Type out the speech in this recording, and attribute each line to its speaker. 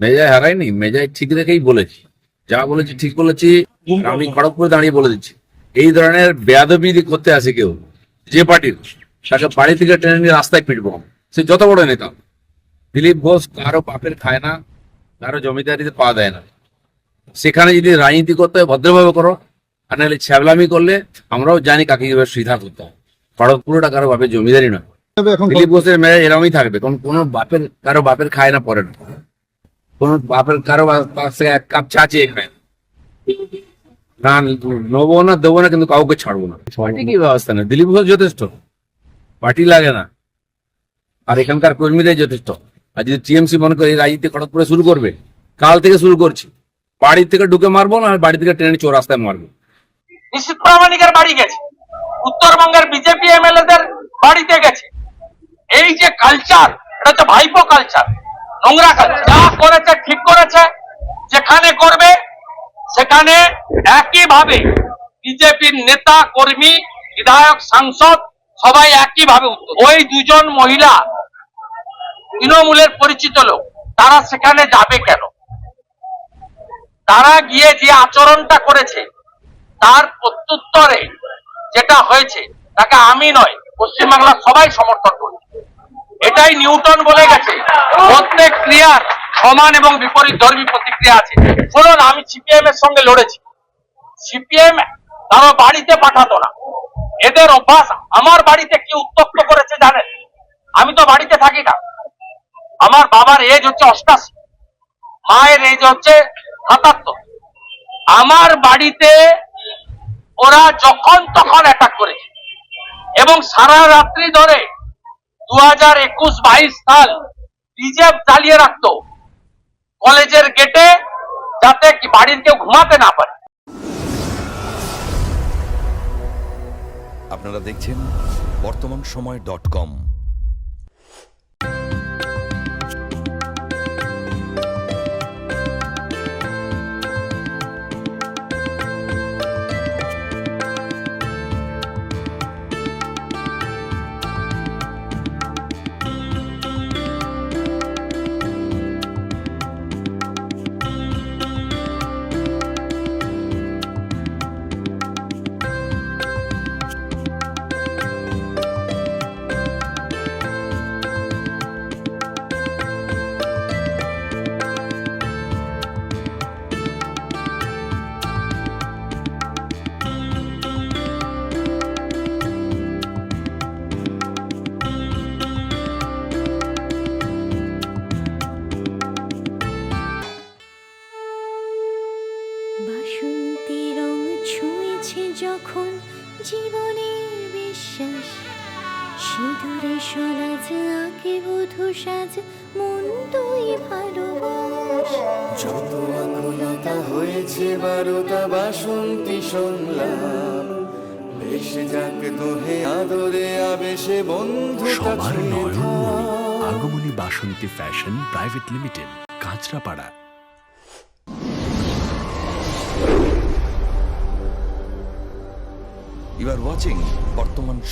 Speaker 1: মেজাজ হারাইনি, মেজাজ ঠিক রেখেই বলেছি, যা বলেছি ঠিক বলেছি। আমি খড়গপুরে দাঁড়িয়ে বলে দিচ্ছি, এই ধরনের বেয়াদবি করতে আসে কেউ যে পার্টির, তাকে বাড়ি থেকে টেনে নিয়ে রাস্তায় পিটবো, সে যত বড় নেতা। দিলীপ ঘোষ কারো বাপের খায় না, কারো জমিদারিতে পা দেয় না। সেখানে যদি রাজনীতি করতে হয় ভদ্রভাবে করো, আর নাহলে ছ্যাবলামি করলে আমরাও জানি কাকে কিভাবে সিধা করতে হয়। খড়গপুরটা কারো বাপের জমিদারি নয়। দিলীপ ঘোষের মেয়ে এরকমই থাকবে, কারো বাপের খায় না, পরে না কোনো বাপের কারো পাশ থেকে এক কাপ চা চেয়ে খায় না, নেবো না দেবো না, কিন্তু কাউকে ছাড়বো না। পার্টি কি ব্যবস্থা না, দিলীপ ঘোষ যথেষ্ট, পার্টি লাগে না। আর এখানকার কর্মীরাই যথেষ্ট। আর যদি টিএমসি মনে করে এই রাজনীতি খড়গপুরে শুরু করবে, কাল থেকে শুরু করছি, বাড়ি থেকে ঢুকে মারবো না, বাড়ি থেকে ট্রেনে চৌরাস্তায় মারবো।
Speaker 2: নিশ্চিত প্রামাণিকের বাড়ি গেছে, উত্তরবঙ্গের বিজেপি এমএলএদের বাড়িতে গেছে। এই যে কালচার, এটা হচ্ছে ভাইপো কালচার, নোংরা কালচার। যা করেছে ঠিক করেছে, যেখানে করবে সেখানে একইভাবে বিজেপির নেতা কর্মী বিধায়ক সাংসদ সবাই একইভাবে উত্তর। ওই দুজন মহিলা তৃণমূলের পরিচিত লোক, তারা সেখানে যাবে কেন? তারা গিয়ে যে আচরণটা করেছে তার প্রত্যুত্তরে যেটা হয়েছে, তাকে আমি নয় পশ্চিমবাংলার সবাই সমর্থন করছে। এটাই নিউটন বলে গেছে, প্রত্যেক ক্রিয়ার সমান এবং বিপরীত ধর্মী প্রতিক্রিয়া আছে। শুনুন, আমি সিপিএম এর সঙ্গে লড়েছি। সিপিএম কারো বাড়িতে পাঠাতো না, এদের অভ্যাস। আমার বাড়িতে কি উত্তপ্ত করেছে জানেন? আমি তো বাড়িতে থাকি না। আমার বাবার এজ হচ্ছে 88, মায়ের এজ হচ্ছে 77। আমার বাড়িতে ওরা যখন তখন অ্যাটাক করেছে এবং সারা রাত্রি ধরে 2021-22 সাল রিজার্ভ জ্বালিয়ে রাখতো কলেজের গেটে, যাতে কি বাড়ির কেউ ঘুমাতে না পারে।
Speaker 3: আপনারা দেখছেন বর্তমানসময়.com।
Speaker 4: বাসন্তী রং ছুঁয়েছে যখন জীবনের বিশ্বাস, সিঁদুরে সরাজ আঁকে বধূ সাজ, মন তুই ভালোবাস।
Speaker 5: যত আকুলতা হয়েছে বারোটা বাসন্তী সংলাপ, ভেসে যাক দোহে আদরে আবেশে বন্ধু
Speaker 6: সবার Nayanmoni Agomoni Basanti fashion private limited, Kanchrapara.
Speaker 3: You are watching বর্তমান